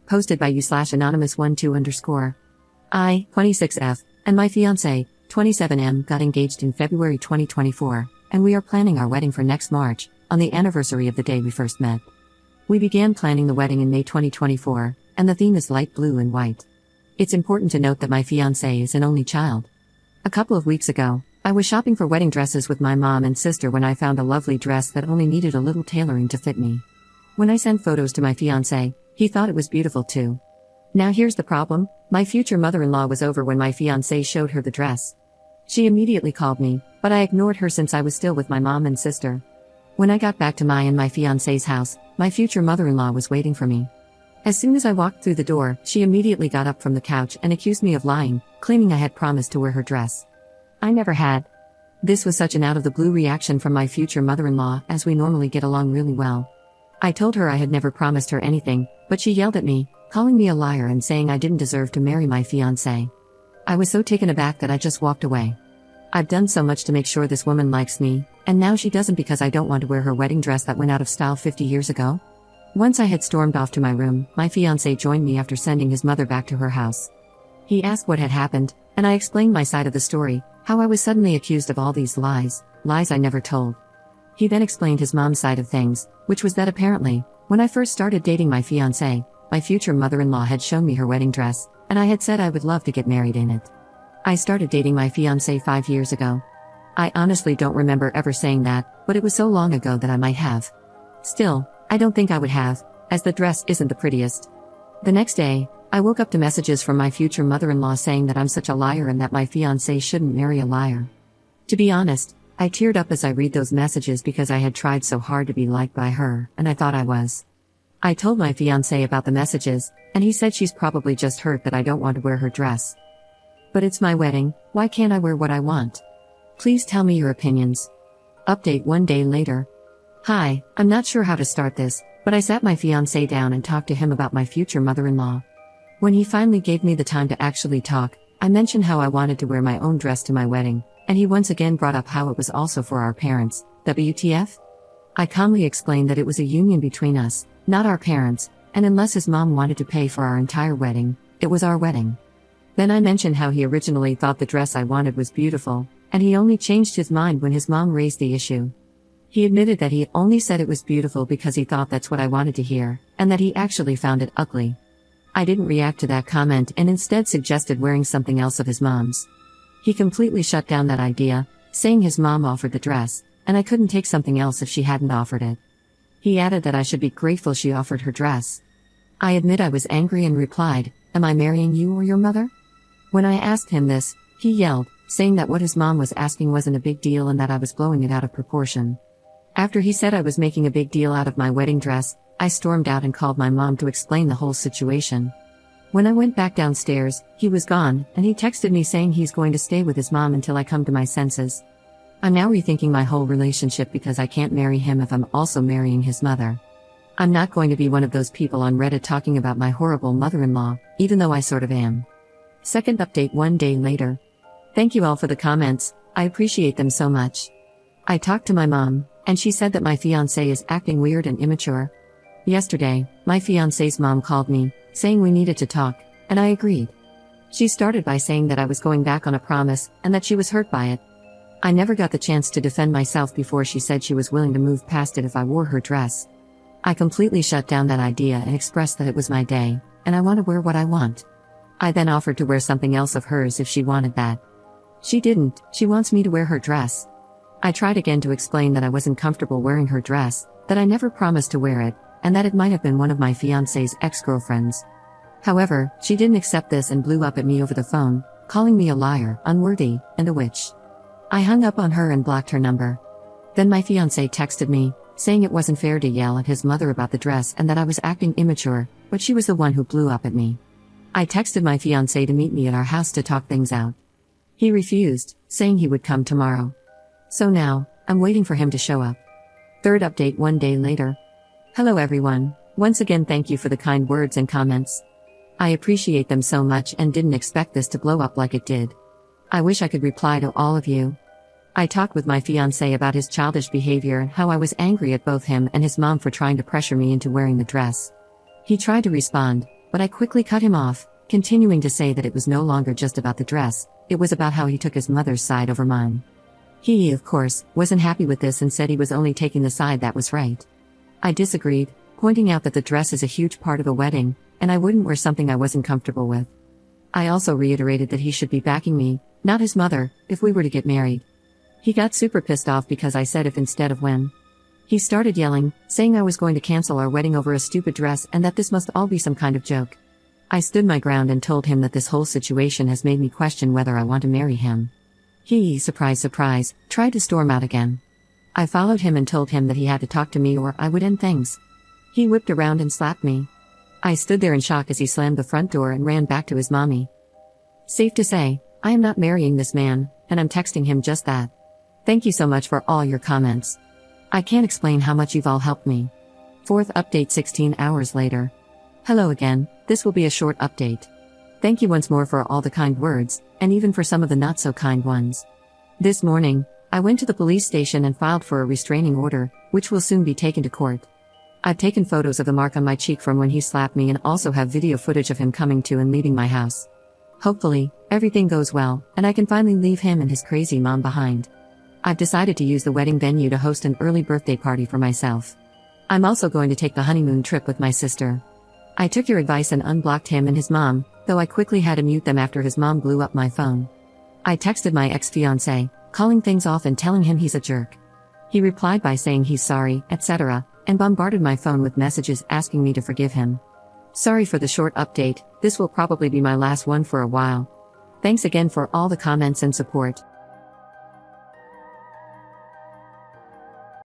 posted by you/anonymous12_. I, 26F, and my fiancé, 27M, got engaged in February 2024, and we are planning our wedding for next March, on the anniversary of the day we first met. We began planning the wedding in May 2024, and the theme is light blue and white. It's important to note that my fiancé is an only child. A couple of weeks ago, I was shopping for wedding dresses with my mom and sister when I found a lovely dress that only needed a little tailoring to fit me. When I sent photos to my fiancé, he thought it was beautiful too. Now here's the problem: my future mother-in-law was over when my fiancé showed her the dress. She immediately called me, but I ignored her since I was still with my mom and sister. When I got back to my and my fiancé's house, my future mother-in-law was waiting for me. As soon as I walked through the door, she immediately got up from the couch and accused me of lying, claiming I had promised to wear her dress. I never had. This was such an out-of-the-blue reaction from my future mother-in-law, as we normally get along really well. I told her I had never promised her anything, but she yelled at me, calling me a liar and saying I didn't deserve to marry my fiancé. I was so taken aback that I just walked away. I've done so much to make sure this woman likes me, and now she doesn't because I don't want to wear her wedding dress that went out of style 50 years ago? Once I had stormed off to my room, my fiancé joined me after sending his mother back to her house. He asked what had happened, and I explained my side of the story, how I was suddenly accused of all these lies I never told. He then explained his mom's side of things, which was that apparently, when I first started dating my fiancé, my future mother-in-law had shown me her wedding dress, and I had said I would love to get married in it. I started dating my fiancé 5 years ago. I honestly don't remember ever saying that, but it was so long ago that I might have. Still, I don't think I would have, as the dress isn't the prettiest. The next day, I woke up to messages from my future mother-in-law saying that I'm such a liar and that my fiancé shouldn't marry a liar. To be honest, I teared up as I read those messages because I had tried so hard to be liked by her, and I thought I was. I told my fiancé about the messages, and he said she's probably just hurt that I don't want to wear her dress. But it's my wedding, why can't I wear what I want? Please tell me your opinions. Update 1 day later. Hi, I'm not sure how to start this, but I sat my fiancé down and talked to him about my future mother-in-law. When he finally gave me the time to actually talk, I mentioned how I wanted to wear my own dress to my wedding, and he once again brought up how it was also for our parents. WTF? I calmly explained that it was a union between us, not our parents, and unless his mom wanted to pay for our entire wedding, it was our wedding. Then I mentioned how he originally thought the dress I wanted was beautiful, and he only changed his mind when his mom raised the issue. He admitted that he only said it was beautiful because he thought that's what I wanted to hear, and that he actually found it ugly. I didn't react to that comment and instead suggested wearing something else of his mom's. He completely shut down that idea, saying his mom offered the dress, and I couldn't take something else if she hadn't offered it. He added that I should be grateful she offered her dress. I admit I was angry and replied, "Am I marrying you or your mother?" When I asked him this, he yelled, saying that what his mom was asking wasn't a big deal and that I was blowing it out of proportion. After he said I was making a big deal out of my wedding dress, I stormed out and called my mom to explain the whole situation. When I went back downstairs, he was gone, and he texted me saying he's going to stay with his mom until I come to my senses. I'm now rethinking my whole relationship because I can't marry him if I'm also marrying his mother. I'm not going to be one of those people on Reddit talking about my horrible mother-in-law, even though I sort of am. Second update 1 day later. Thank you all for the comments, I appreciate them so much. I talked to my mom, and she said that my fiancé is acting weird and immature. Yesterday, my fiancé's mom called me, saying we needed to talk, and I agreed. She started by saying that I was going back on a promise, and that she was hurt by it. I never got the chance to defend myself before she said she was willing to move past it if I wore her dress. I completely shut down that idea and expressed that it was my day, and I want to wear what I want. I then offered to wear something else of hers if she wanted that. She didn't, she wants me to wear her dress. I tried again to explain that I wasn't comfortable wearing her dress, that I never promised to wear it, and that it might have been one of my fiancé's ex-girlfriends. However, she didn't accept this and blew up at me over the phone, calling me a liar, unworthy, and a witch. I hung up on her and blocked her number. Then my fiancé texted me, saying it wasn't fair to yell at his mother about the dress and that I was acting immature, but she was the one who blew up at me. I texted my fiancé to meet me at our house to talk things out. He refused, saying he would come tomorrow. So now, I'm waiting for him to show up. Third update 1 day later. Hello everyone, once again thank you for the kind words and comments. I appreciate them so much and didn't expect this to blow up like it did. I wish I could reply to all of you. I talked with my fiancé about his childish behavior and how I was angry at both him and his mom for trying to pressure me into wearing the dress. He tried to respond, but I quickly cut him off, continuing to say that it was no longer just about the dress, it was about how he took his mother's side over mine. He, of course, wasn't happy with this and said he was only taking the side that was right. I disagreed, pointing out that the dress is a huge part of a wedding, and I wouldn't wear something I wasn't comfortable with. I also reiterated that he should be backing me, not his mother, if we were to get married. He got super pissed off because I said if instead of when. He started yelling, saying I was going to cancel our wedding over a stupid dress and that this must all be some kind of joke. I stood my ground and told him that this whole situation has made me question whether I want to marry him. He, surprise surprise, tried to storm out again. I followed him and told him that he had to talk to me or I would end things. He whipped around and slapped me. I stood there in shock as he slammed the front door and ran back to his mommy. Safe to say, I am not marrying this man, and I'm texting him just that. Thank you so much for all your comments. I can't explain how much you've all helped me. Fourth update 16 hours later. Hello again, this will be a short update. Thank you once more for all the kind words, and even for some of the not so kind ones. This morning, I went to the police station and filed for a restraining order, which will soon be taken to court. I've taken photos of the mark on my cheek from when he slapped me and also have video footage of him coming to and leaving my house. Hopefully, everything goes well, and I can finally leave him and his crazy mom behind. I've decided to use the wedding venue to host an early birthday party for myself. I'm also going to take the honeymoon trip with my sister. I took your advice and unblocked him and his mom, though I quickly had to mute them after his mom blew up my phone. I texted my ex-fiancé, calling things off and telling him he's a jerk. He replied by saying he's sorry, etc., and bombarded my phone with messages asking me to forgive him. Sorry for the short update, this will probably be my last one for a while. Thanks again for all the comments and support.